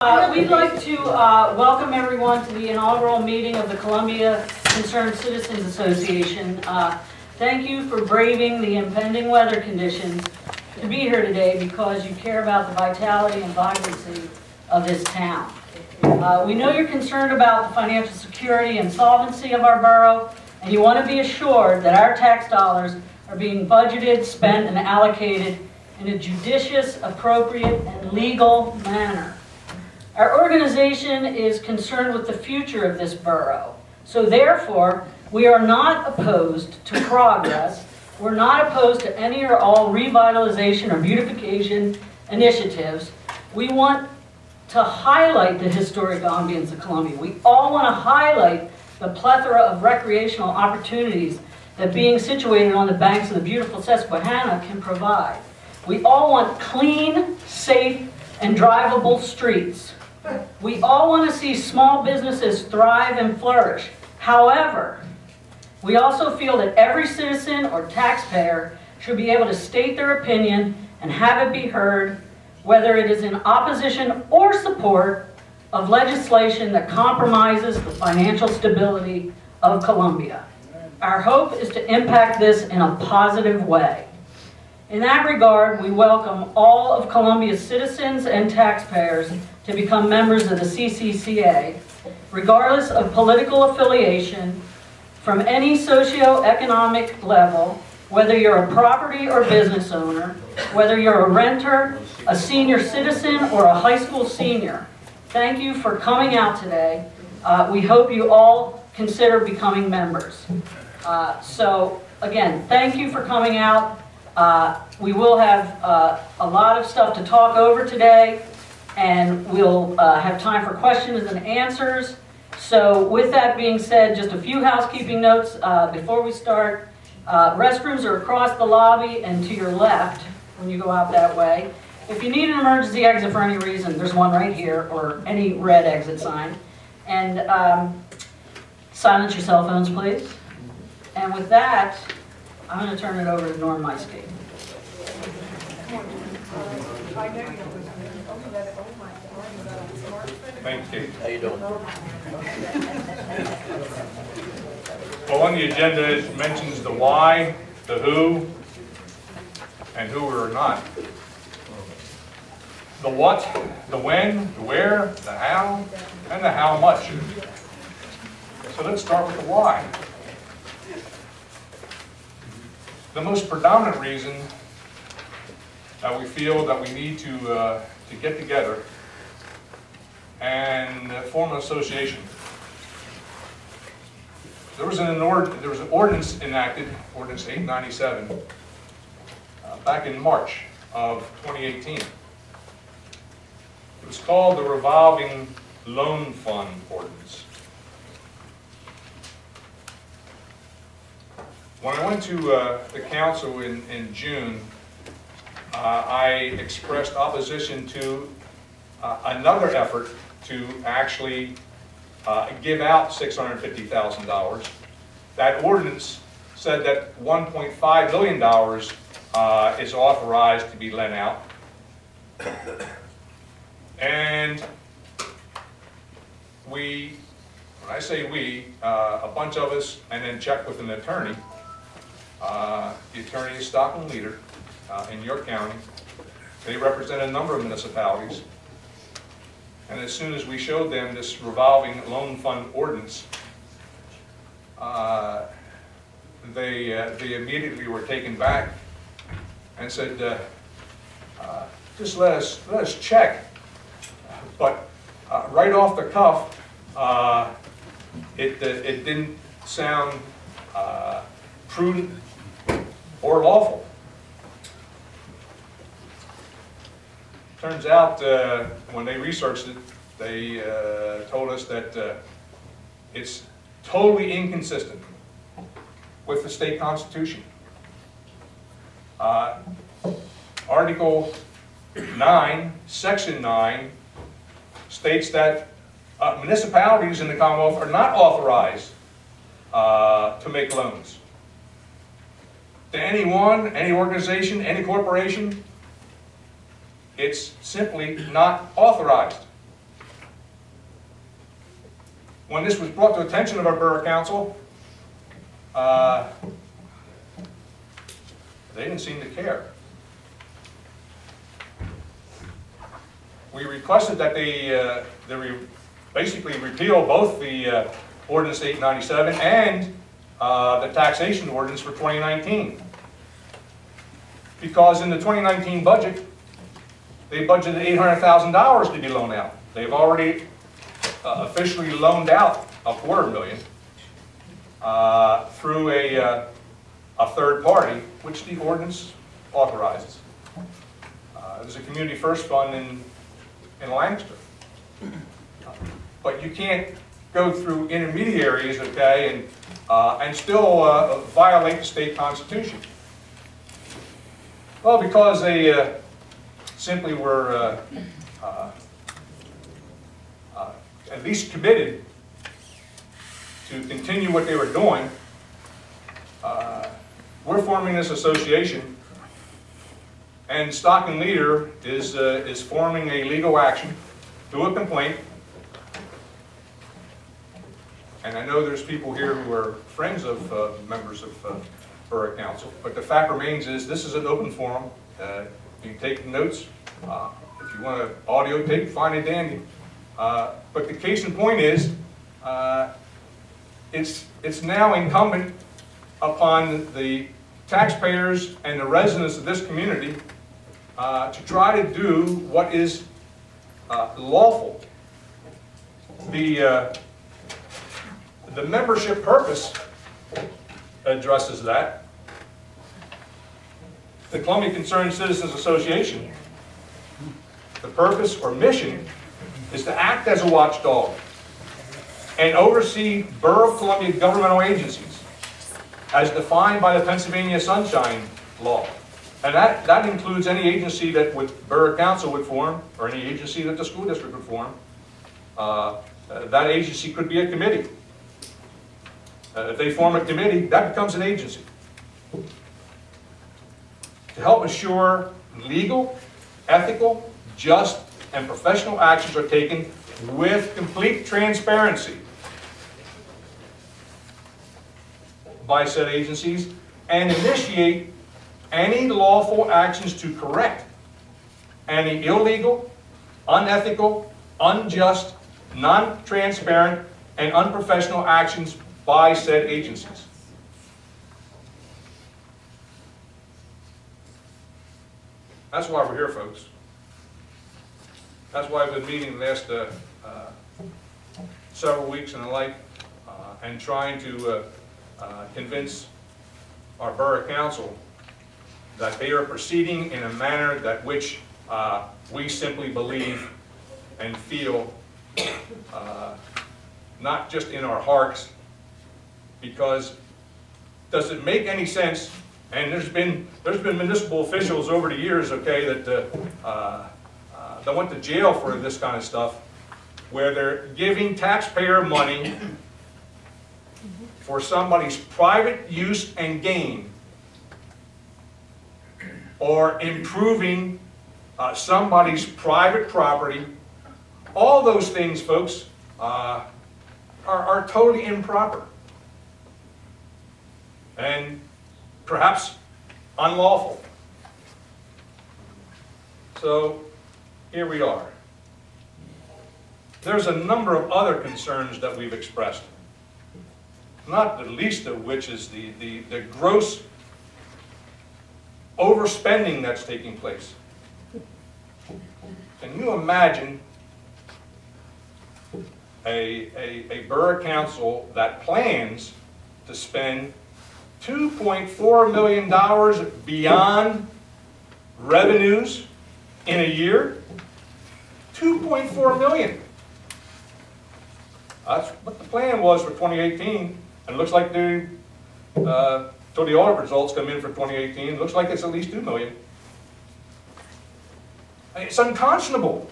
We'd like to welcome everyone to the inaugural meeting of the Columbia Concerned Citizens Association. Thank you for braving the impending weather conditions to be here today because you care about the vitality and vibrancy of this town. We know you're concerned about the financial security and solvency of our borough, and you want to be assured that our tax dollars are being budgeted, spent, and allocated in a judicious, appropriate, and legal manner. Our organization is concerned with the future of this borough. So therefore, we are not opposed to progress. We're not opposed to any or all revitalization or beautification initiatives. We want to highlight the historic ambience of Columbia. We all want to highlight the plethora of recreational opportunities that being situated on the banks of the beautiful Susquehanna can provide. We all want clean, safe, and drivable streets. We all want to see small businesses thrive and flourish. However, we also feel that every citizen or taxpayer should be able to state their opinion and have it be heard, whether it is in opposition or support of legislation that compromises the financial stability of Columbia. Our hope is to impact this in a positive way. In that regard, we welcome all of Columbia's citizens and taxpayers to become members of the CCCA, regardless of political affiliation, from any socioeconomic level, whether you're a property or business owner, whether you're a renter, a senior citizen, or a high school senior. Thank you for coming out today. We hope you all consider becoming members. So again, thank you for coming out. We will have a lot of stuff to talk over today, and we'll have time for questions and answers. So with that being said, just a few housekeeping notes before we start. Restrooms are across the lobby and to your left when you go out that way. If you need an emergency exit for any reason, there's one right here, or any red exit sign. And silence your cell phones, please. And with that, I'm going to turn it over to Norm Meiske. Thanks, Kate. How you doing? Well, on the agenda, it mentions the why, the who, and who we're not. The what, the when, the where, the how, and the how much. So let's start with the why. The most predominant reason that we feel that we need to get together and form an association. There was an ordinance enacted, Ordinance 897, back in March of 2018. It was called the Revolving Loan Fund Ordinance. When I went to the council in June, I expressed opposition to another effort to actually give out $650,000. That ordinance said that $1.5 million is authorized to be lent out. And we, when I say we, a bunch of us, and then checked with an attorney. The attorney is Stockland Leader in York County. They represent a number of municipalities. And as soon as we showed them this revolving loan fund ordinance, they immediately were taken back and said, just let us check. But right off the cuff, it didn't sound prudent or lawful. Turns out when they researched it, they told us that it's totally inconsistent with the state constitution. Article 9, Section 9 states that municipalities in the Commonwealth are not authorized to make loans to anyone, any organization, any corporation. It's simply not authorized. when this was brought to attention of our Borough Council, they didn't seem to care. We requested that they basically repeal both the Ordinance 897 and the taxation ordinance for 2019. Because in the 2019 budget, they budgeted $800,000 to be loaned out. They've already officially loaned out $250,000 through a third party, which the ordinance authorizes. There's a community first fund in Lancaster. But you can't go through intermediaries, okay, and still violate the state constitution. Well, because they simply were at least committed to continue what they were doing, we're forming this association, and Stockton Leader is forming a legal action through a complaint. And I know there's people here who are friends of members of Borough Council, but the fact remains is this is an open forum. You can take notes. If you want to audio tape, fine and dandy. But the case in point is, it's now incumbent upon the taxpayers and the residents of this community to try to do what is lawful. The membership purpose addresses that. The Columbia Concerned Citizens Association, the purpose or mission is to act as a watchdog and oversee Borough of Columbia governmental agencies as defined by the Pennsylvania Sunshine Law. And that includes any agency that Borough Council would form, or any agency that the school district would form. That agency could be a committee. If they form a committee, that becomes an agency. To help ensure legal, ethical, just, and professional actions are taken with complete transparency by said agencies, and initiate any lawful actions to correct any illegal, unethical, unjust, non-transparent, and unprofessional actions by said agencies. That's why we're here, folks. That's why I've been meeting the last several weeks and the like, and trying to convince our Borough Council that they are proceeding in a manner that which we simply believe and feel, not just in our hearts, because does it make any sense? And there's been municipal officials over the years, okay, that went to jail for this kind of stuff, where they're giving taxpayer money for somebody's private use and gain, or improving somebody's private property. All those things, folks, are totally improper and perhaps unlawful. So here we are. There's a number of other concerns that we've expressed, not the least of which is the gross overspending that's taking place. Can you imagine a Borough Council that plans to spend $2.4 million beyond revenues in a year? $2.4 million. That's what the plan was for 2018. And it looks like till the audit results come in for 2018, it looks like it's at least $2 million. It's unconscionable.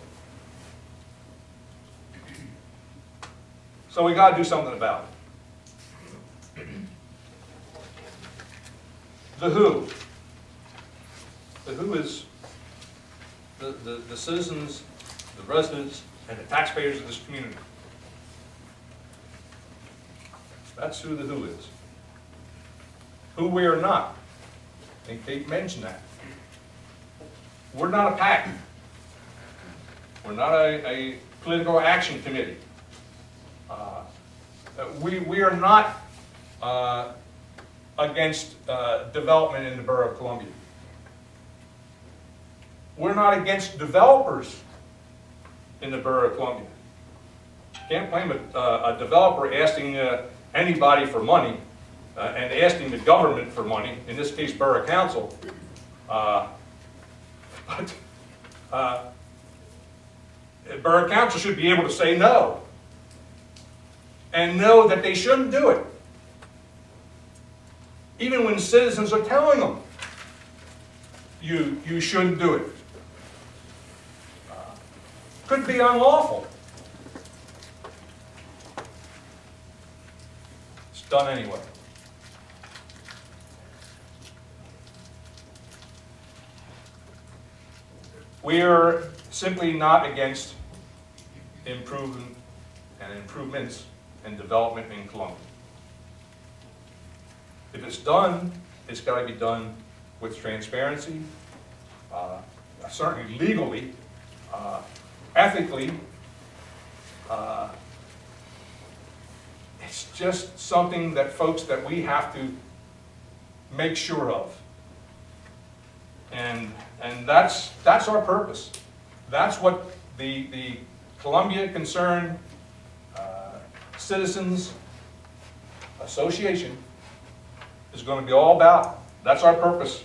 So we got to do something about it. The WHO. The WHO is the citizens, the residents, and the taxpayers of this community. That's who the who is. Who we are not. I think Kate mentioned that. We're not a PAC. We're not a political action committee. We are not against development in the Borough of Columbia. We're not against developers in the Borough of Columbia. Can't blame a developer asking anybody for money and asking the government for money, in this case Borough Council. But Borough Council should be able to say no, and know that they shouldn't do it, even when citizens are telling them you shouldn't do it. Could be unlawful. It's done anyway. We are simply not against improvements and development in Columbia. If it's done, it's got to be done with transparency, certainly legally, ethically. It's just something that folks that we have to make sure of. And that's our purpose. That's what the Columbia Concerned Citizens Association is going to be all about. That's our purpose.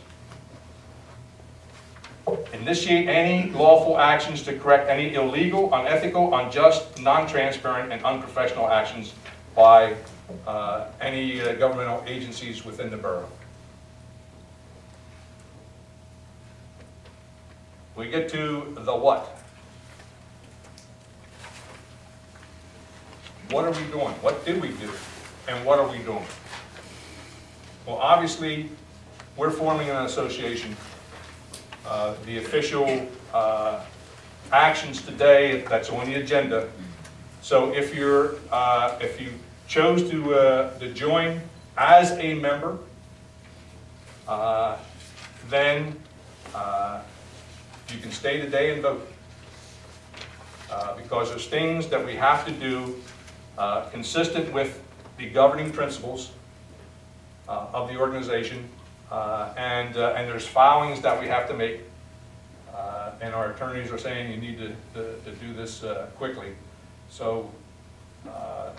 Initiate any lawful actions to correct any illegal, unethical, unjust, non-transparent, and unprofessional actions by any governmental agencies within the borough. We get to the what. What are we doing? What did we do? And what are we doing? Well, obviously, we're forming an association. The official actions today that's on the agenda. So if you chose to join as a member, then you can stay today and vote. Because there's things that we have to do consistent with the governing principles of the organization, and there's filings that we have to make, and our attorneys are saying you need to do this quickly. So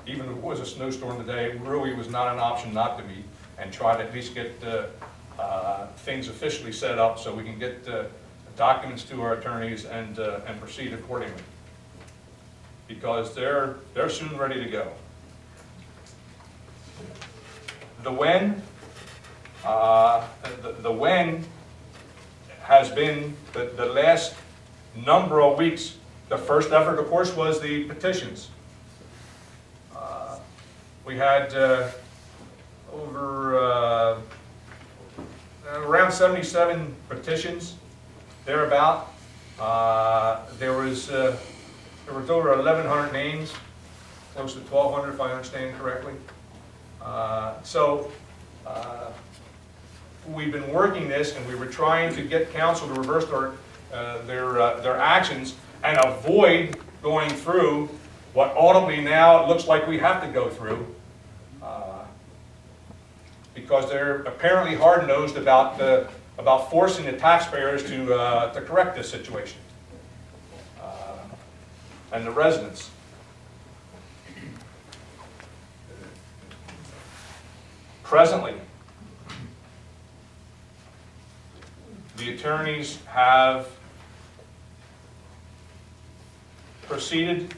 even if it was a snowstorm today, it really was not an option not to meet and try to at least get things officially set up so we can get documents to our attorneys and proceed accordingly. Because they're soon ready to go. The when, the when has been the last number of weeks. The first effort, of course, was the petitions. We had over around 77 petitions, thereabout. There was over 1,100 names, close to 1,200 if I understand correctly. We've been working this, and we were trying to get council to reverse their actions and avoid going through what ultimately now it looks like we have to go through, because they're apparently hard-nosed about forcing the taxpayers to correct this situation. And the residents. Presently, the attorneys have proceeded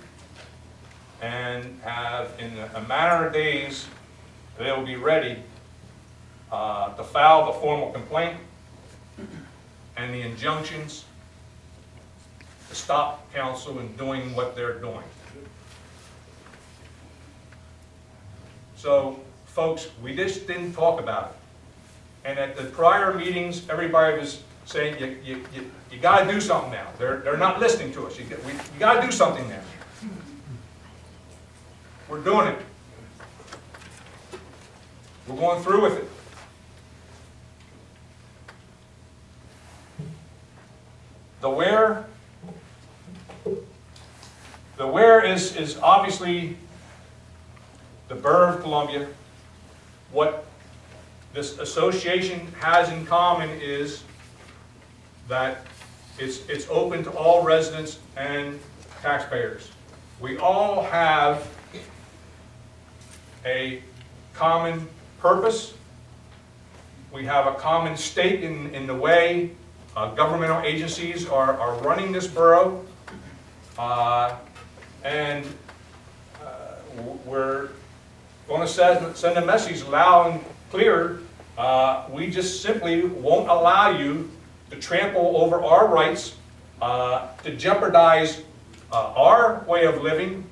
and have, in a matter of days, they will be ready to file the formal complaint and the injunctions to stop council in doing what they're doing. So, folks, we just didn't talk about it. And at the prior meetings, everybody was saying, you got to do something now. They're not listening to us. You got to do something now. We're doing it. We're going through with it. The where is obviously the Borough of Columbia. What this association has in common is that it's open to all residents and taxpayers. We all have a common purpose. We have a common stake in the way governmental agencies are running this borough. And we're going to send a message loud and clear. We just simply won't allow you to trample over our rights, to jeopardize our way of living,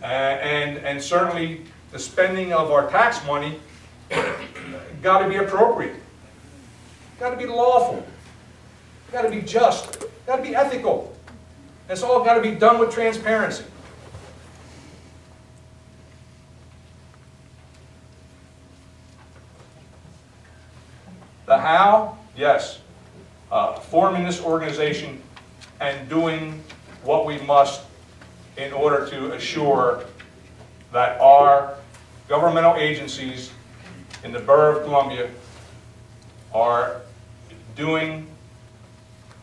and certainly the spending of our tax money got to be appropriate, got to be lawful, got to be just, got to be ethical. It's all got to be done with transparency. The how? Yes. Forming this organization and doing what we must in order to assure that our governmental agencies in the Borough of Columbia are doing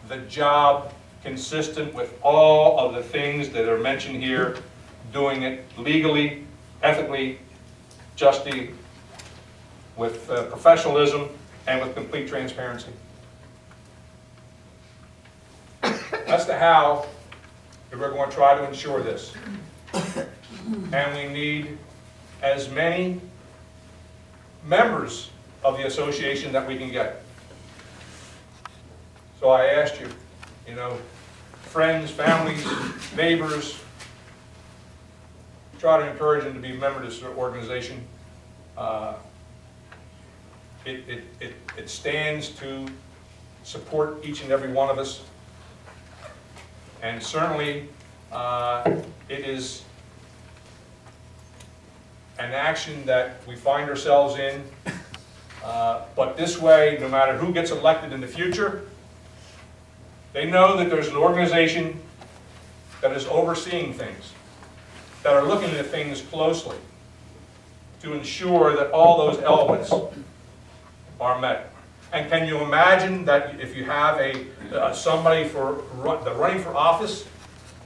the job consistent with all of the things that are mentioned here, doing it legally, ethically, justly, with professionalism, and with complete transparency. That's the how that we're going to try to ensure this. And we need as many members of the association that we can get. So I asked you, you know, friends, families, neighbors, try to encourage them to be a member of this organization. It stands to support each and every one of us. And certainly, it is an action that we find ourselves in. But this way, no matter who gets elected in the future, they know that there's an organization that is overseeing things, that are looking at things closely to ensure that all those elements are met. And can you imagine that if you have somebody running for office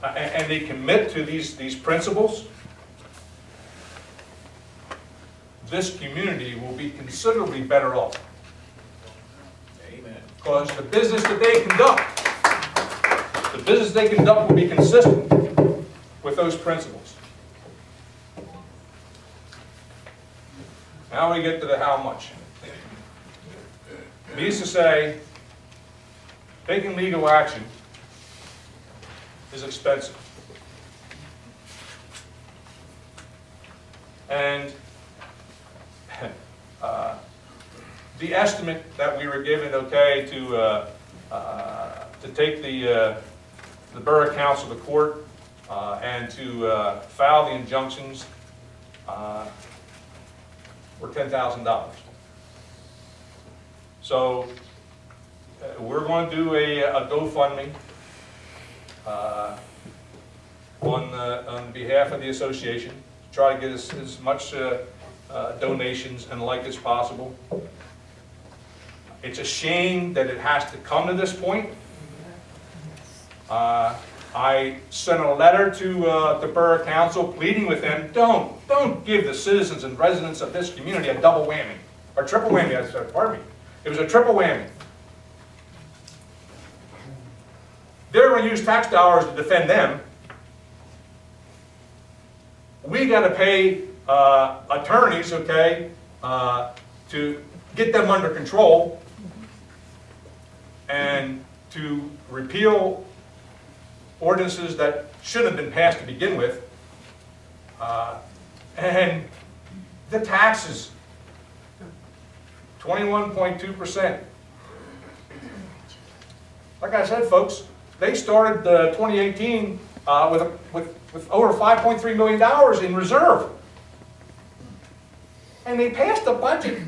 and they commit to these principles, this community will be considerably better off. Amen. Because the business that they conduct will be consistent with those principles. Now we get to the how much. Needless to say, taking legal action is expensive. And the estimate that we were given, okay, to take the Borough Council to court and to file the injunctions were $10,000. So we're going to do a GoFundMe on behalf of the association to try to get as much donations and like as possible. It's a shame that it has to come to this point. I sent a letter to the Borough Council pleading with them, don't give the citizens and residents of this community a double whammy, or triple whammy, pardon me. It was a triple whammy. They're going to use tax dollars to defend them. We got to pay attorneys, okay, to get them under control and to repeal ordinances that shouldn't have been passed to begin with. And the taxes. 21.2%. Like I said, folks, they started 2018 with over $5.3 million in reserve. And they passed a budget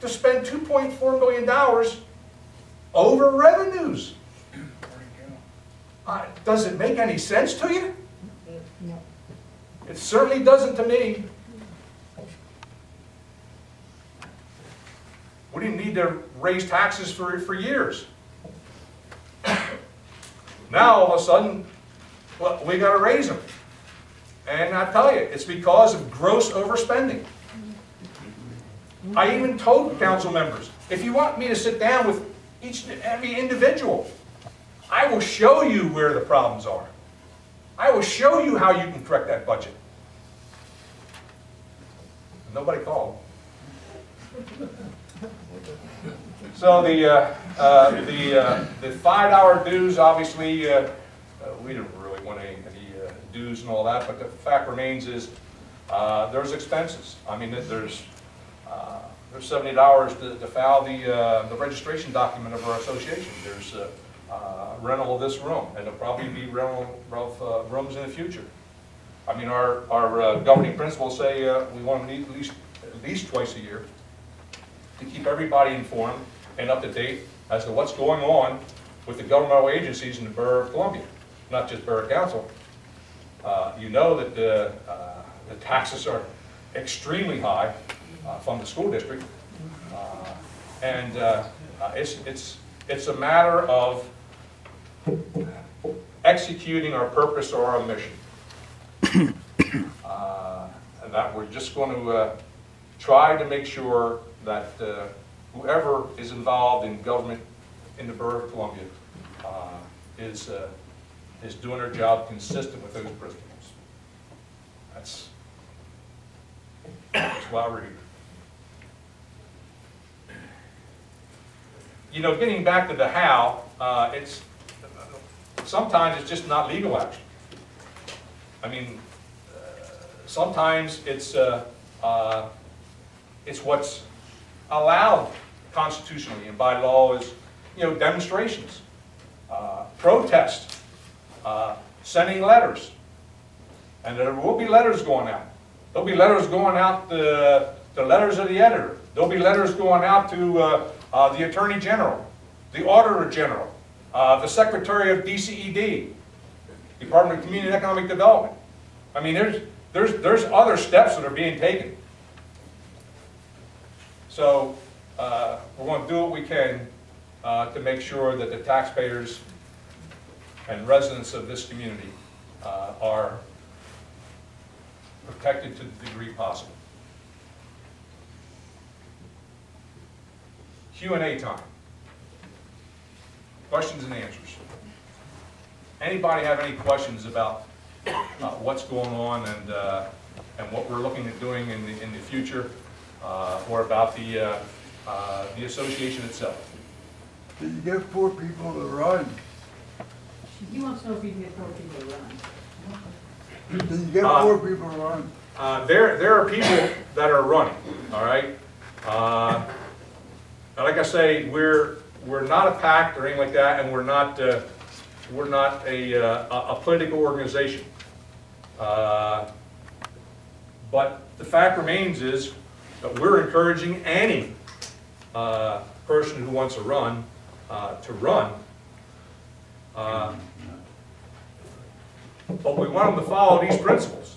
to spend $2.4 million over revenues. Does it make any sense to you? No. It certainly doesn't to me. We didn't need to raise taxes for years. Now, all of a sudden, well, we got to raise them. And I tell you, it's because of gross overspending. I even told council members, if you want me to sit down with every individual, I will show you where the problems are. I will show you how you can correct that budget. Nobody called. So the $5 dues, obviously, we didn't really want any dues and all that, but the fact remains is there's expenses. I mean, there's $70 to file the registration document of our association. There's rental of this room, and there'll probably be rental of rooms in the future. I mean, our governing principles say we want them at least twice a year to keep everybody informed and up to date as to what's going on with the governmental agencies in the Borough of Columbia, not just Borough Council. You know that the taxes are extremely high from the school district, and it's a matter of executing our purpose or our mission, and that we're just going to try to make sure that whoever is involved in government in the Borough of Columbia is doing their job consistent with those principles. That's why we're here. You know, getting back to the how, sometimes it's just not legal action. I mean, sometimes it's what's allowed constitutionally and by law is, you know, demonstrations, protest, sending letters, and there will be letters going out. There'll be letters going out, the letters of the editor. There'll be letters going out to the Attorney General, the Auditor General, the Secretary of DCED, Department of Community and Economic Development. I mean, there's other steps that are being taken. So we're going to do what we can to make sure that the taxpayers and residents of this community are protected to the degree possible. Q&A time. Questions and answers. Anybody have any questions about what's going on and what we're looking at doing in the future, or about the association itself? Did you get 4 people to run? He wants to know if you can get 4 people to run. Did you get 4 people to run? There are people that are running, all right? Like I say, we're not a PAC or anything like that, and we're not a political organization. But the fact remains is that we're encouraging any person who wants to run to run. But we want them to follow these principles.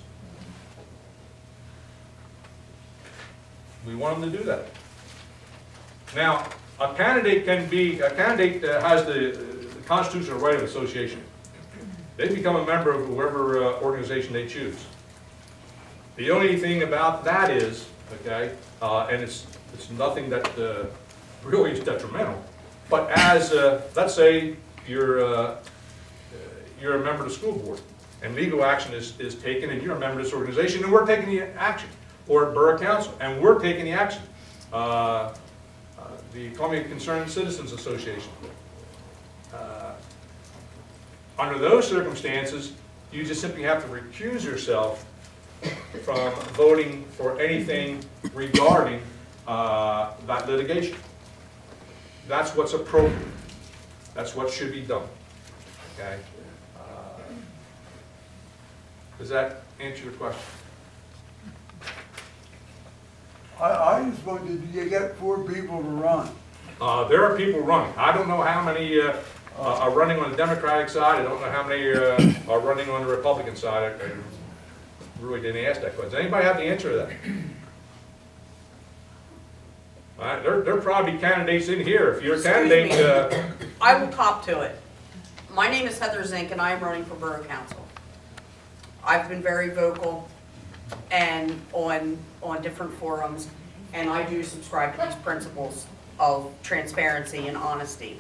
We want them to do that. Now, a candidate has the constitutional right of association. They become a member of whoever organization they choose. The only thing about that is, okay, and it's nothing that really is detrimental, but as let's say you're a member of the school board, and legal action is taken, and you're a member of this organization, and we're taking the action, or Borough Council, and we're taking the action. The Columbia Concerned Citizens Association. Under those circumstances, you just simply have to recuse yourself from voting for anything regarding that litigation. That's what's appropriate. That's what should be done. Okay? Does that answer your question? I just wondered, did you get 4 people to run? There are people running. I don't know how many are running on the Democratic side. I don't know how many are running on the Republican side. I really didn't ask that question. Does anybody have the answer to that? All right, there are probably candidates in here. If you're a candidate, I will cop to it. My name is Heather Zink, and I am running for Borough Council. I've been very vocal and on different forums, and I do subscribe to these principles of transparency and honesty.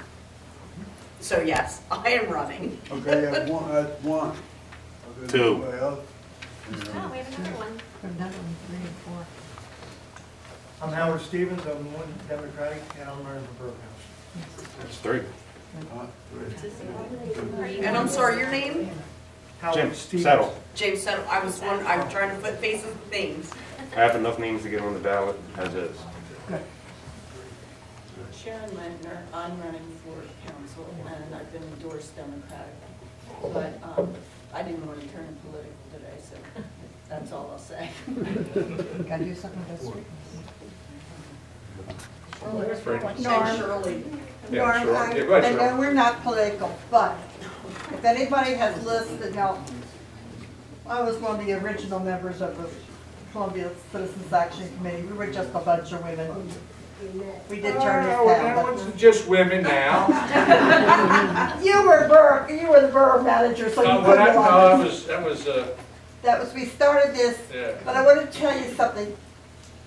So yes, I am running. Okay, that's one. Okay, 2. anybody else? No, we have another one. Another one, 3 and 4. I'm Howard Stevens, I'm one Democratic, and I'm running for Borough Council. That's 3. And I'm sorry, your name? Howard Jim, Stevens. settle. James said, I'm trying to put faces with names. I have enough names to get on the ballot as is. Sharon Lentner, I'm running for council, and I've been endorsed Democratic. But I didn't want to turn political today, so that's all I'll say. Gotta do something with those streets. And Shirley. yeah, sure. I Yeah, go ahead, I know Cheryl. we're not political, but if anybody has listed, now, I was one of the original members of the Columbia Citizens Action Committee. We were just a bunch of women. We did turn this Oh, down. that but- wasn't just women now. You were the borough manager, so you Well, couldn't that, go no, on. that was, We started this, yeah. but I want to tell you something.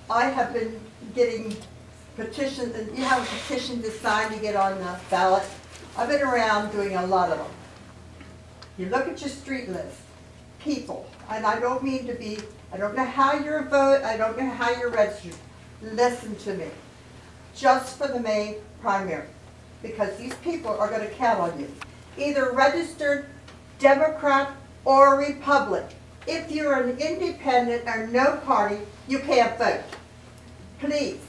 I have been getting petitions, and you have a petition to sign to get on the ballot. I've been around doing a lot of them. You look at your street list, people, and I don't mean to be, I don't know how you're vote, I don't know how you're registered. Listen to me. Just for the May primary, because these people are going to count on you. Either registered Democrat or Republic. If you're an independent or no party, you can't vote. Please,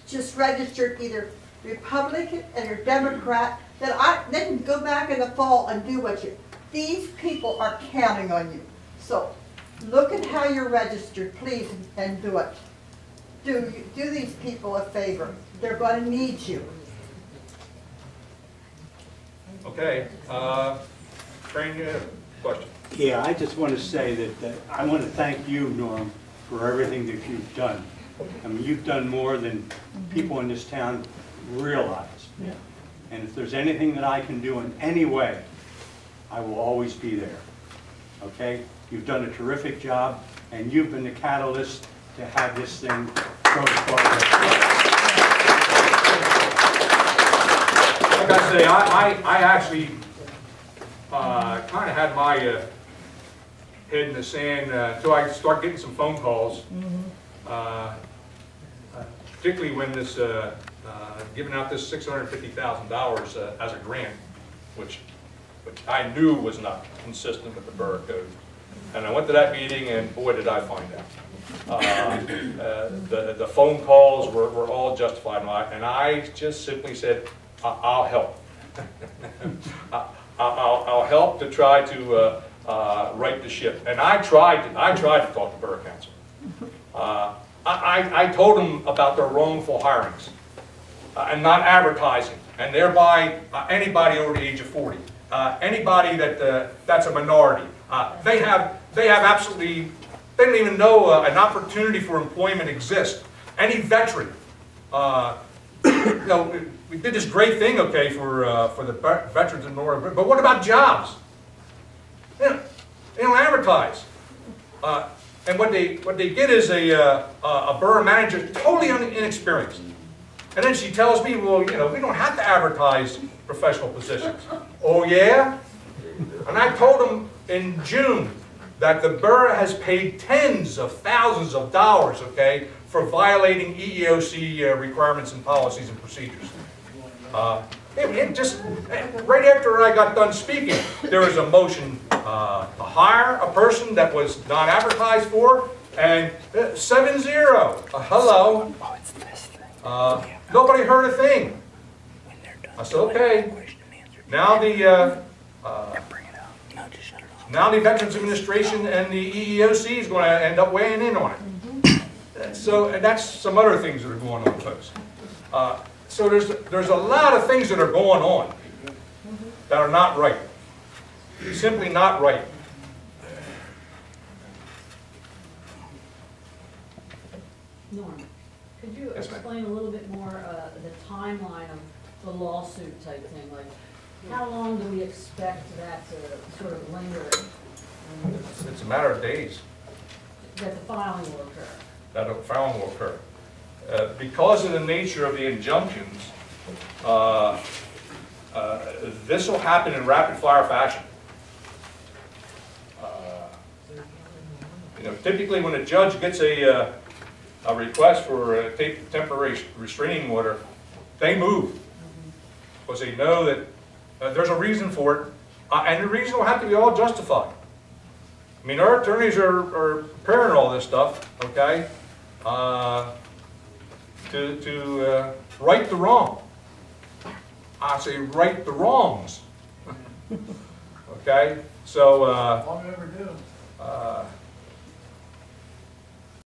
just register either Republican and or Democrat, then go back in the fall and do what you, these people are counting on you. So look at how you're registered, please, and do it. Do these people a favor. They're going to need you. Okay, Fran, you have a question? Yeah, I just want to say that I want to thank you, Norm, for everything that you've done. I mean, you've done more than people in this town realize. Yeah. And if there's anything that I can do in any way, I will always be there. Okay? You've done a terrific job, and you've been the catalyst to have this thing go as far as Like I say, I actually kind of had my head in the sand until I start getting some phone calls, particularly when this giving out this $650,000 as a grant, which I knew was not consistent with the borough code. And I went to that meeting, and boy, did I find out. The phone calls were all justified, and I just simply said, I'll help. I'll help to try to right the ship. And I tried to talk to Borough Council. I told them about their wrongful hirings and not advertising, and thereby anybody over the age of 40, anybody that's a minority, they have absolutely, they don't even know an opportunity for employment exists. Any veteran, you know, we did this great thing, okay, for the veterans in Northern, but what about jobs? They don't advertise. And what they get is a borough manager totally inexperienced. And then she tells me, well, you know, we don't have to advertise professional positions. Oh yeah? And I told them in June that the borough has paid tens of thousands of dollars, okay, for violating EEOC requirements and policies and procedures. It just, right after I got done speaking, there was a motion to hire a person that was not advertised for, and 7-0. Hello. Nobody heard a thing. I said, okay. Now the Veterans Administration and the EEOC is going to end up weighing in on it. and that's some other things that are going on, folks. So there's a lot of things that are going on that are not right. Simply not right. Norm, could you Yes, ma'am. explain a little bit more the timeline of the lawsuit type thing? Like, how long do we expect that to sort of linger, It's a matter of days that the filing will occur? that a filing will occur. Because of the nature of the injunctions, this will happen in rapid fire fashion. Typically when a judge gets a request for a temporary restraining order, they move. Because they know that there's a reason for it, and the reason will have to be all justified. I mean, our attorneys are preparing all this stuff, okay, to right the wrong. I say right the wrongs. Okay, so Long overdue.